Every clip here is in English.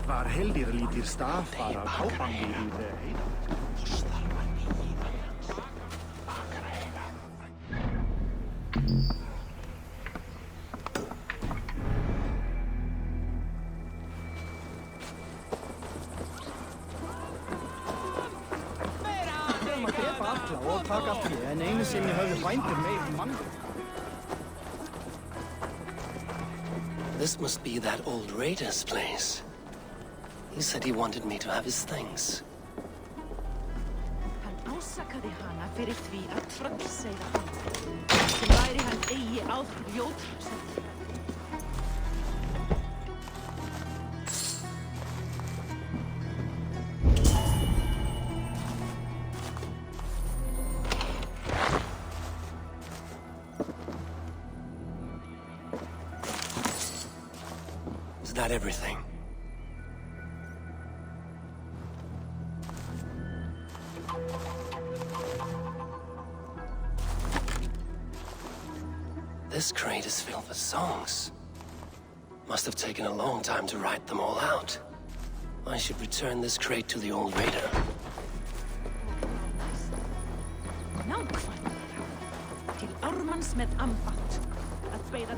Var heldirlítir stafar af hábangir í þeir heita. Og taka allt í, en einu sinni höfðu bændur meir mann. This must be that old raider's place. He said he wanted me to have his things. Hann ásakaði hana fyrir því að tröllseiða hann, sem væri hann eigi áður jótrúsandi. Is that everything? This crate is filled with songs. Must have taken a long time to write them all out. I should return this crate to the old raider. Nákvæmlega. Til ármanns með ambátt. Að beira.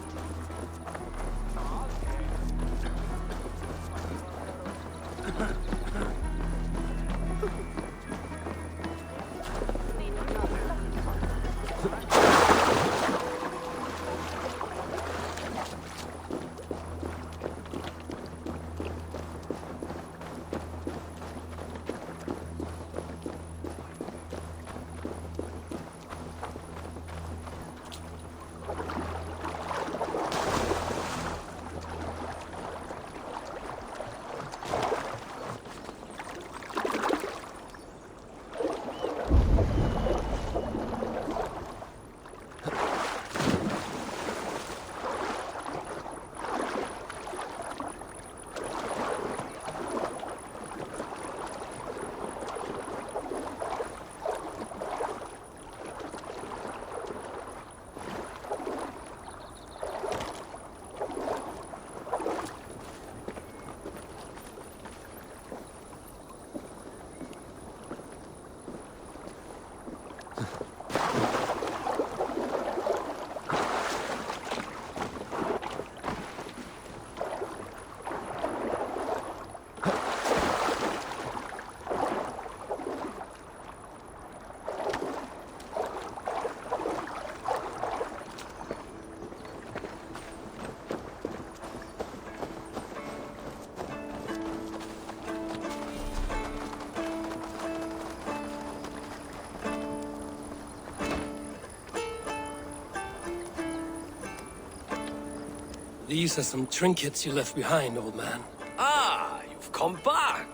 These are some trinkets you left behind, old man. Ah, you've come back.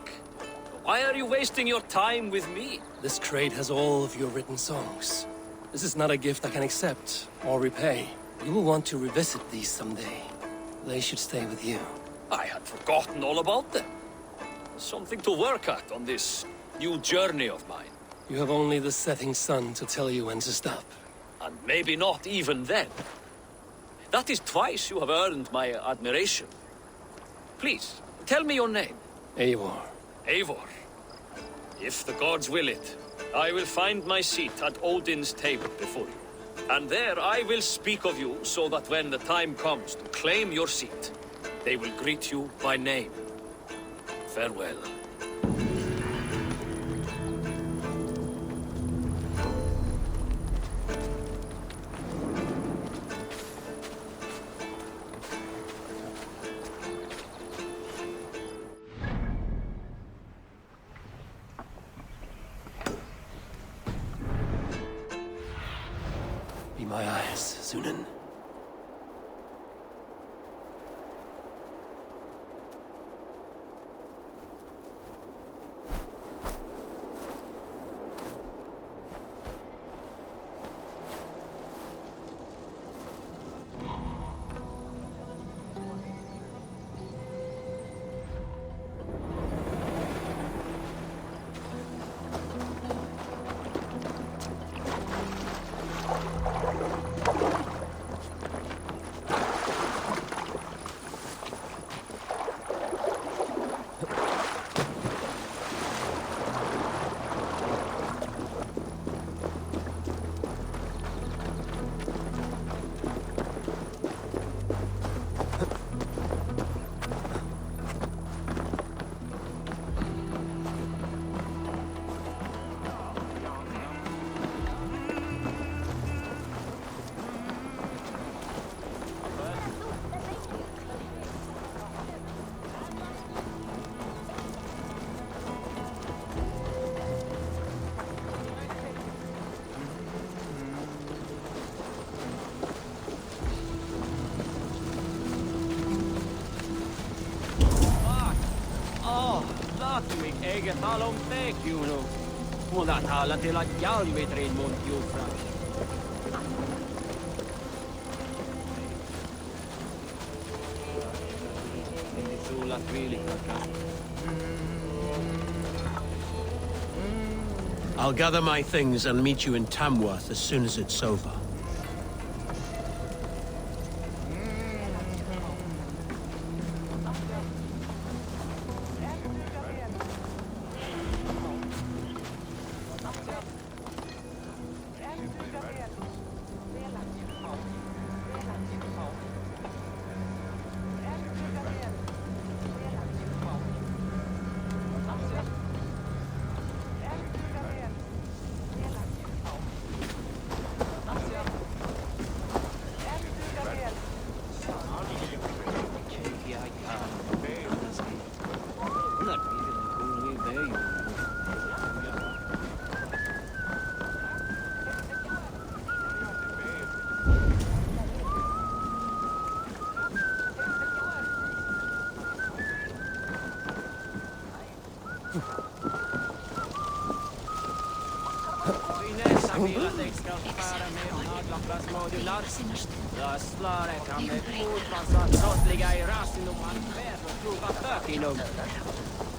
Why are you wasting your time with me? This crate has all of your written songs. This is not a gift I can accept or repay. You will want to revisit these someday. They should stay with you. I had forgotten all about them. Something to work at on this new journey of mine. You have only the setting sun to tell you when to stop. And maybe not even then. That is twice you have earned my admiration. Please, tell me your name. Eivor. Eivor. If the gods will it, I will find my seat at Odin's table before you. And there I will speak of you so that when the time comes to claim your seat, they will greet you by name. Farewell. Be my eyes, Sunan. Gatwig eikä talon tekjunu. Mutta täällä tilat jalvitrin mun jufra. Sulla tviilikkakaan. I'll gather my things and meet you in Tamworth as soon as it's over.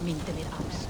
Mintelin aus.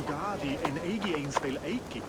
Gadi en eigi eens veel eiki.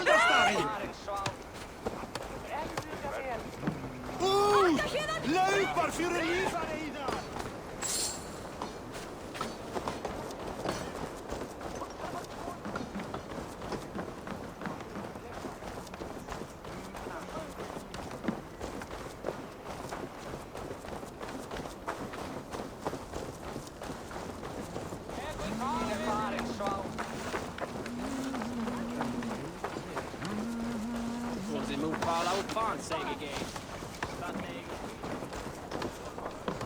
eldast daarin! Oeh! Loper voor een lief aan Ida! Ze moet falla upp fan, säger Gay.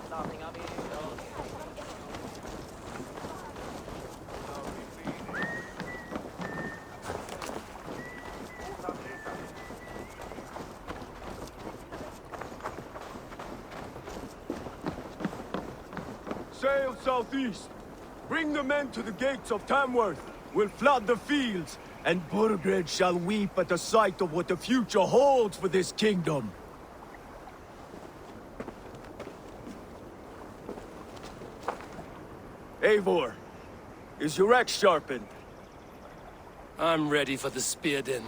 Landning av Sail southeast. Bring the men to the gates of Tamworth. We'll flood the fields, and Burgred shall weep at the sight of what the future holds for this kingdom. Eivor, is your axe sharpened? I'm ready for the spear din.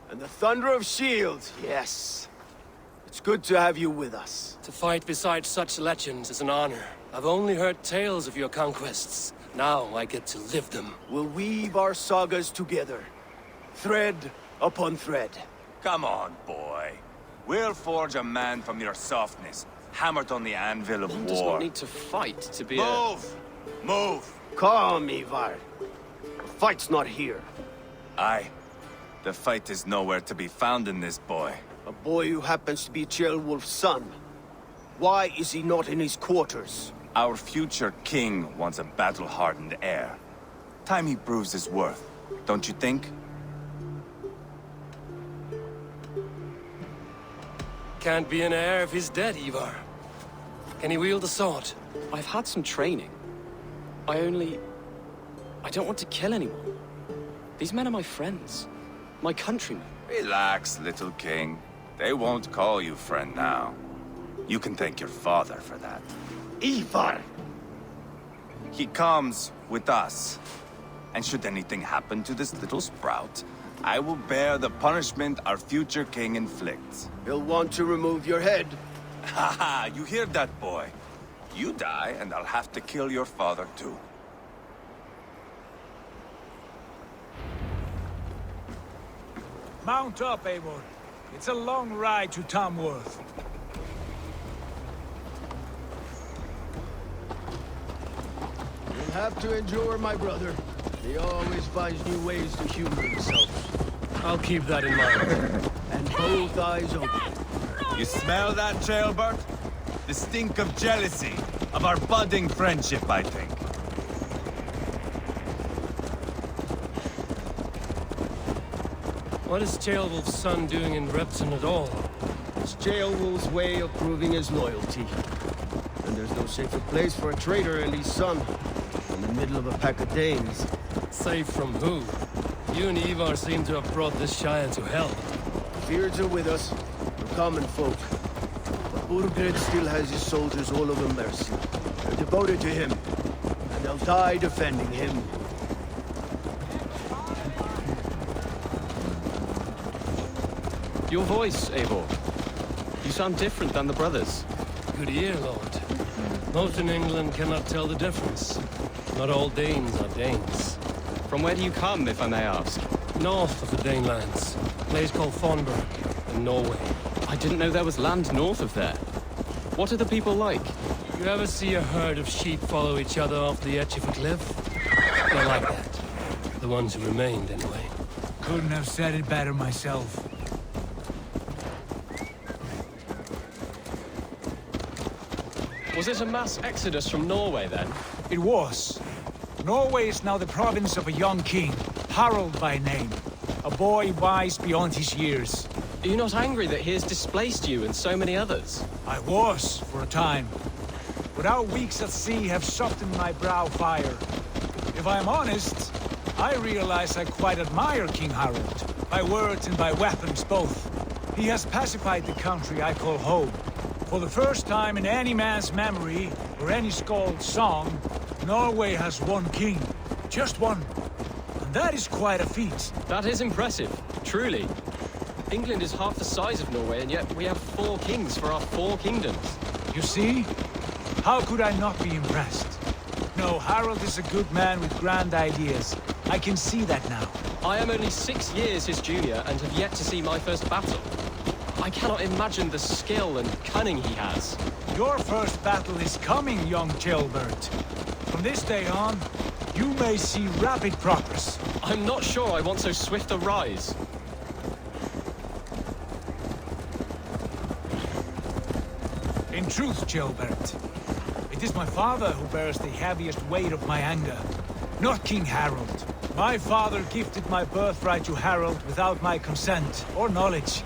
And the thunder of shields, yes. It's good to have you with us. To fight beside such legends is an honor. I've only heard tales of your conquests. Now I get to live them. We'll weave our sagas together, thread upon thread. Come on, boy. We'll forge a man from your softness, hammered on the anvil of One does not war. need to fight to be a... Move! Move! Calm, Ivar. The fight's not here. Aye. The fight is nowhere to be found in this boy. A boy who happens to be Ceolwulf's son. Why is he not in his quarters? Our future king wants a battle-hardened heir. Time he proves his worth, don't you think? Can't be an heir if he's dead, Ivar. Can he wield a sword? I've had some training. I don't want to kill anyone. These men are my friends. My countrymen. Relax, little king. They won't call you friend now. You can thank your father for that. Ivar! He comes with us. And should anything happen to this little sprout, I will bear the punishment our future king inflicts. He'll want to remove your head. Haha, you hear that, boy? You die, and I'll have to kill your father, too. Mount up, Eivor. It's a long ride to Tamworth. You'll have to endure, my brother. He always finds new ways to humor himself. I'll keep that in mind. And both eyes open. You smell that, Jailbert? The stink of jealousy, of our budding friendship, I think. What is Ceolwulf's son doing in Repton at all? It's Ceolwulf's way of proving his loyalty. And there's no safer place for a traitor and his son in the middle of a pack of Danes. Safe from who? You and Ivar seem to have brought this Shire to hell. Fears are with us. We're common folk. But Burgred still has his soldiers all over Mercia. They're devoted to him. And they'll die defending him. Your voice, Eivor. You sound different than the brothers. Good ear, Lord. Most in England cannot tell the difference. Not all Danes are Danes. From where do you come, if I may ask? North of the Danelands. A place called Fonberg, in Norway. I didn't know there was land north of there. What are the people like? You ever see a herd of sheep follow each other off the edge of a cliff? They're like that. The ones who remained, anyway. Couldn't have said it better myself. Was it a mass exodus from Norway, then? It was. Norway is now the province of a young king, Harald by name. A boy wise beyond his years. Are you not angry that he has displaced you and so many others? I was, for a time. But our weeks at sea have softened my brow fire. If I am honest, I realize I quite admire King Harald. By words and by weapons both. He has pacified the country I call home. For the first time in any man's memory, or any skald's song, Norway has one king. Just one. And that is quite a feat. That is impressive. Truly. England is half the size of Norway, and yet we have 4 kings for our 4 kingdoms. You see? How could I not be impressed? No, Harold is a good man with grand ideas. I can see that now. I am only 6 years his junior and have yet to see my first battle. I cannot imagine the skill and cunning he has. Your first battle is coming, young Gilbert. From this day on, you may see rapid progress. I'm not sure I want so swift a rise. In truth, Gilbert, it is my father who bears the heaviest weight of my anger, not King Harold. My father gifted my birthright to Harold without my consent or knowledge,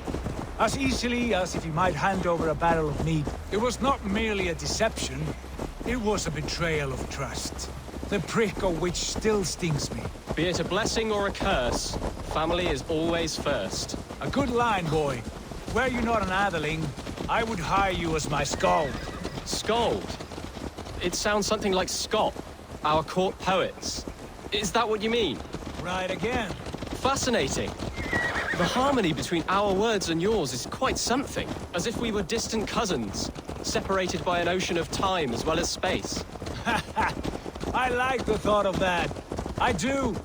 as easily as if he might hand over a barrel of meat. It was not merely a deception, it was a betrayal of trust, the prick of which still stings me. Be it a blessing or a curse, family is always first. A good line, boy. Were you not an atheling, I would hire you as my skald. Skald? It sounds something like Scott, our court poets. Is that what you mean? Right again. Fascinating. The harmony between our words and yours is quite something. As if we were distant cousins, separated by an ocean of time as well as space. I like the thought of that. I do.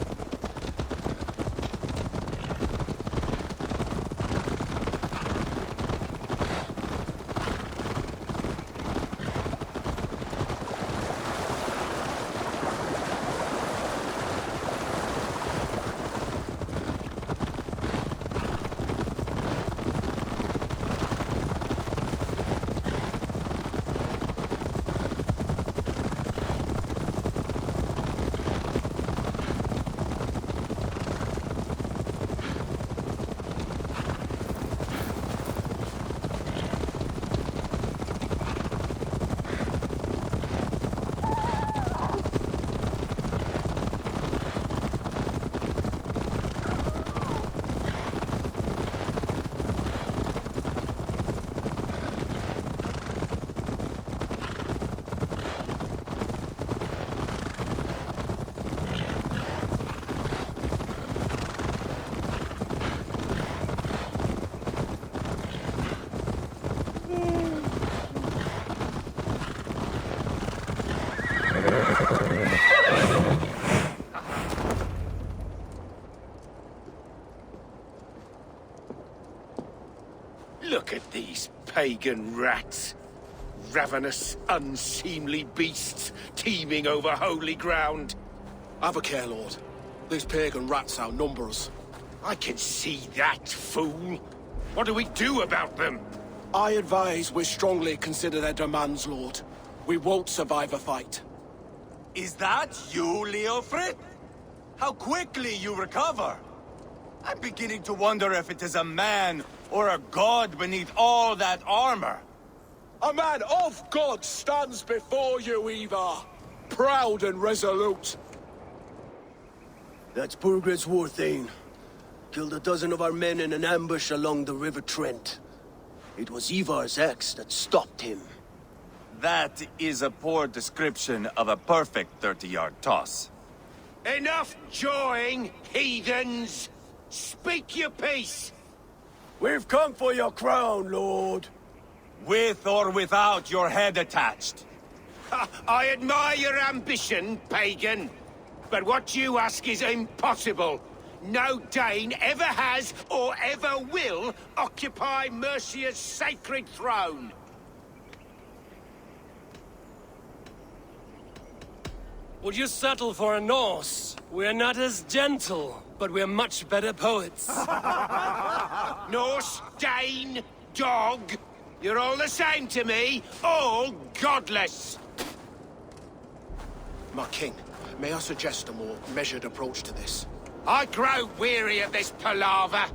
Look at these pagan rats. Ravenous, unseemly beasts teeming over holy ground. Have a care, Lord. These pagan rats outnumber us. I can see that, fool. What do we do about them? I advise we strongly consider their demands, Lord. We won't survive a fight. Is that you, Leofrid? How quickly you recover! I'm beginning to wonder if it is a man or a god beneath all that armor. A man of God stands before you, Ivar. Proud and resolute. That's Burgred's war thane. Killed a dozen of our men in an ambush along the River Trent. It was Ivar's axe that stopped him. That is a poor description of a perfect 30-yard toss. Enough jawing, heathens! Speak your piece! We've come for your crown, Lord. With or without your head attached. I admire your ambition, pagan. But what you ask is impossible. No Dane ever has or ever will occupy Mercia's sacred throne. Would you settle for a Norse? We're not as gentle, but we're much better poets. Norse, Dane, dog. You're all the same to me. All godless. My king, may I suggest a more measured approach to this? I grow weary of this palaver.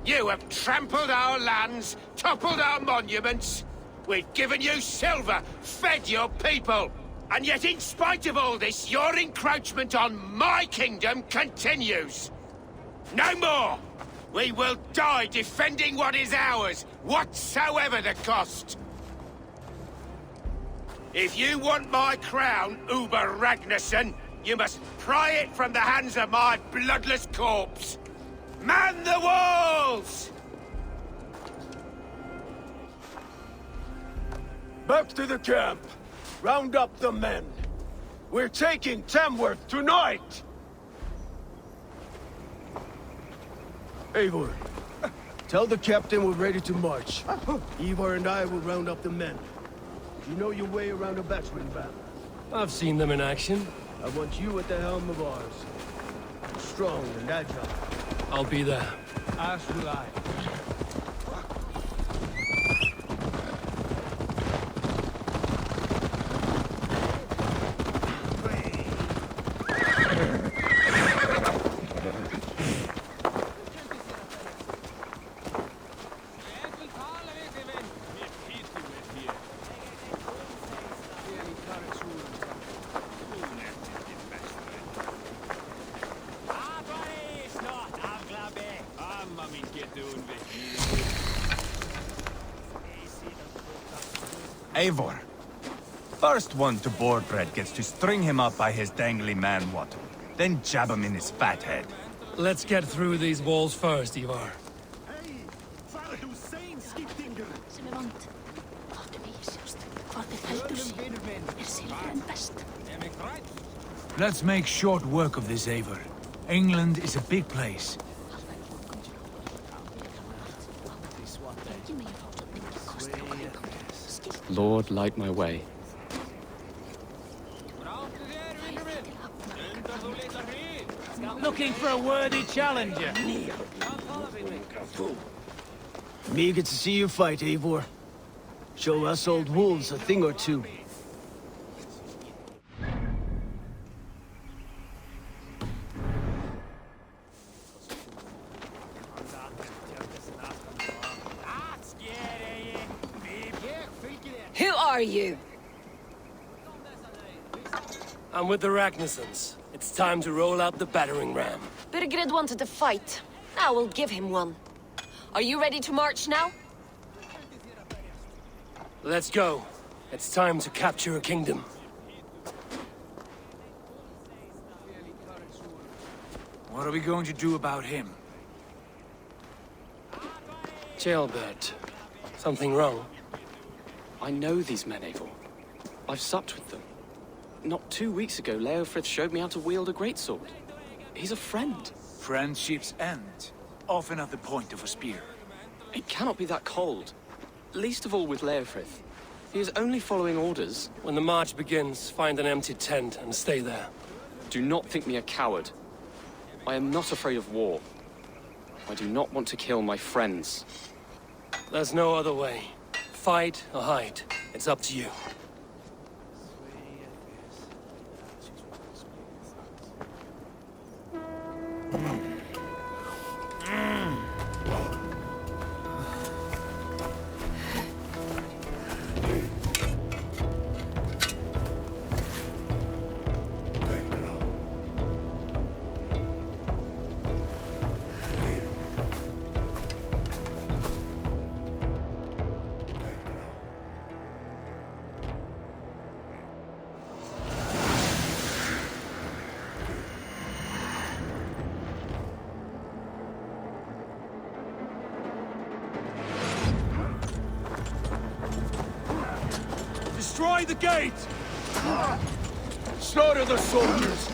You have trampled our lands, toppled our monuments. We've given you silver, fed your people. And yet, in spite of all this, your encroachment on my kingdom continues. No more! We will die defending what is ours, whatsoever the cost. If you want my crown, Uber Ragnarsson, you must pry it from the hands of my bloodless corpse. Man the walls! Back to the camp. Round up the men. We're taking Tamworth tonight! Eivor, tell the captain we're ready to march. Eivor and I will round up the men. You know your way around a battering ram. I've seen them in action. I want you at the helm of ours. Strong and agile. I'll be there. As will I. Eivor. First one to board bread gets to string him up by his dangly man-water, then jab him in his fat head. Let's get through these walls first, Ivar. Sem vant. Láttu mig sjást. Hvort heldur sig silfur en best. Let's make short work of this, Eivor. England is a big place. Lord, light my way. Looking for a worthy challenger. Eager to see you fight, Eivor. Show us old wolves a thing or two. Who are you? I'm with the Ragnarsons. It's time to roll out the battering ram. Birgrid wanted to fight. I will give him one. Are you ready to march now? Let's go. It's time to capture a kingdom. What are we going to do about him? Jailbird. Something wrong? I know these men, Eivor. I've supped with them. Not 2 weeks ago, Leofrith showed me how to wield a greatsword. He's a friend. Friendships end, often at the point of a spear. It cannot be that cold. Least of all with Leofrith. He is only following orders. When the march begins, find an empty tent and stay there. Do not think me a coward. I am not afraid of war. I do not want to kill my friends. There's no other way. Fight or hide. It's up to you. Destroy the gate! Slaughter the soldiers!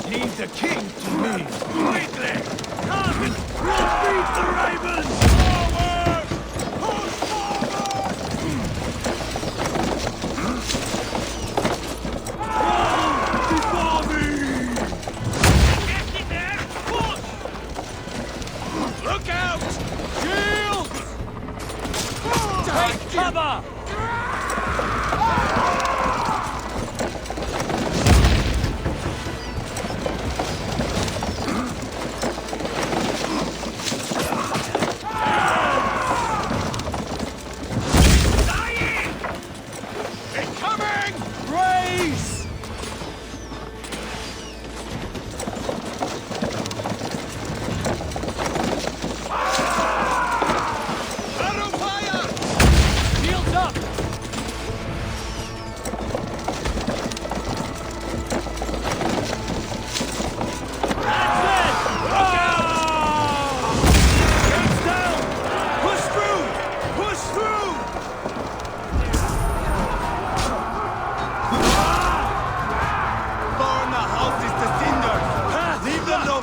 Leave the king to me! Quickly! Come! Beat the ravens! Forward! Push forward! Before me! Get in there! Push! Look out! Shield! Take cover!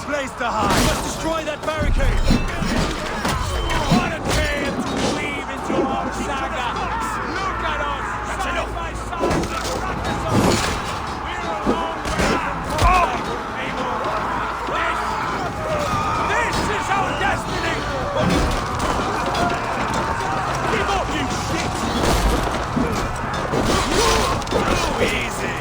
place to hide! We must destroy that barricade! What a tale to weave into our saga! Look at us! Side by side, the crackers of we're a long way from This is our destiny! Give up, you shit! Too easy!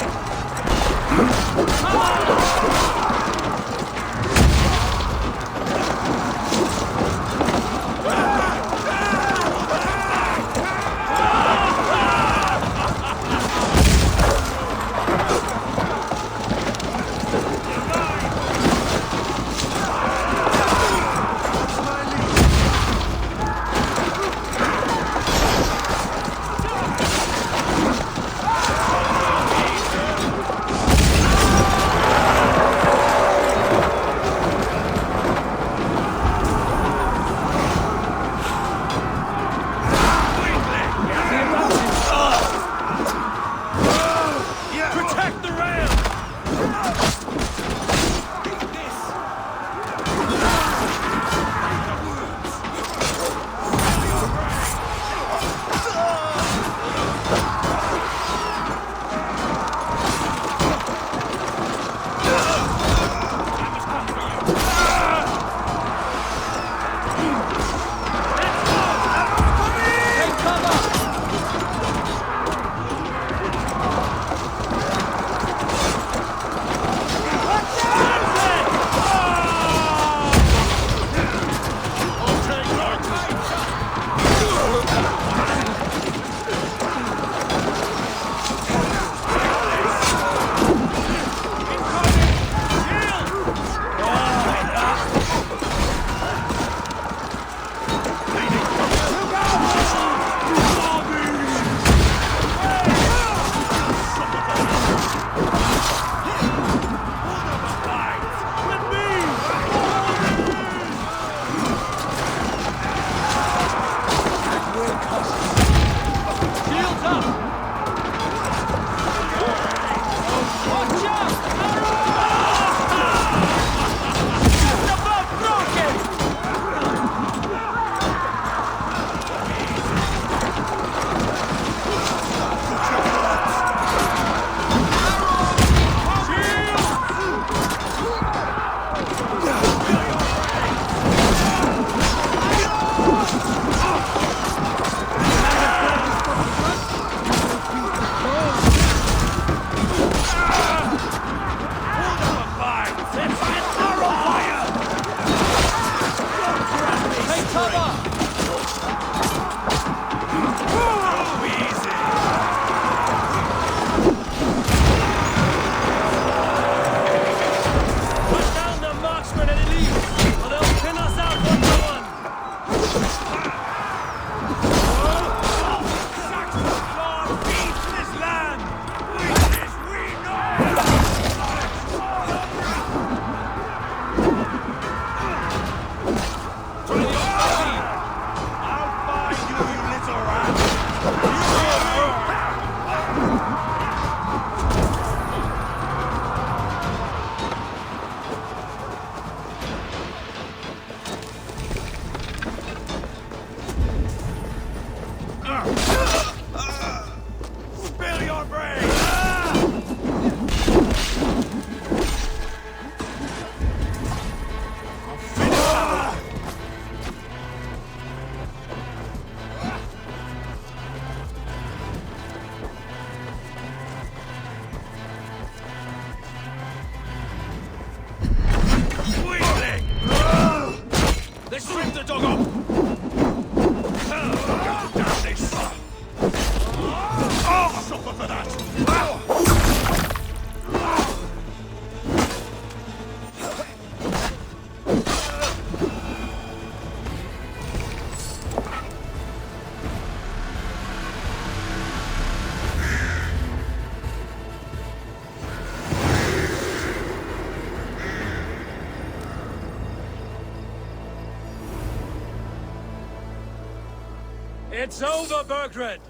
It's over, Bergred!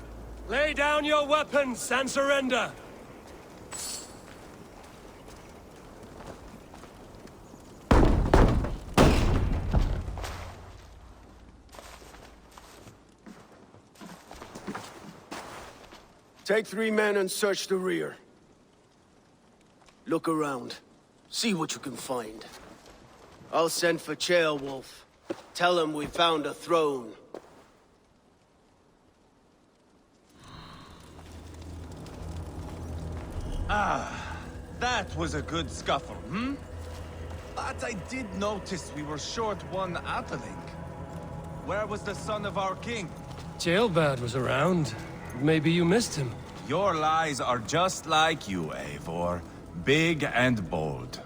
Lay down your weapons and surrender! Take 3 men and search the rear. Look around. See what you can find. I'll send for Ceolwulf. Tell him we found a throne. That was a good scuffle, hmm? But I did notice we were short one Atheling. Where was the son of our king? Ceolbad was around. Maybe you missed him. Your lies are just like you, Eivor. Big and bold.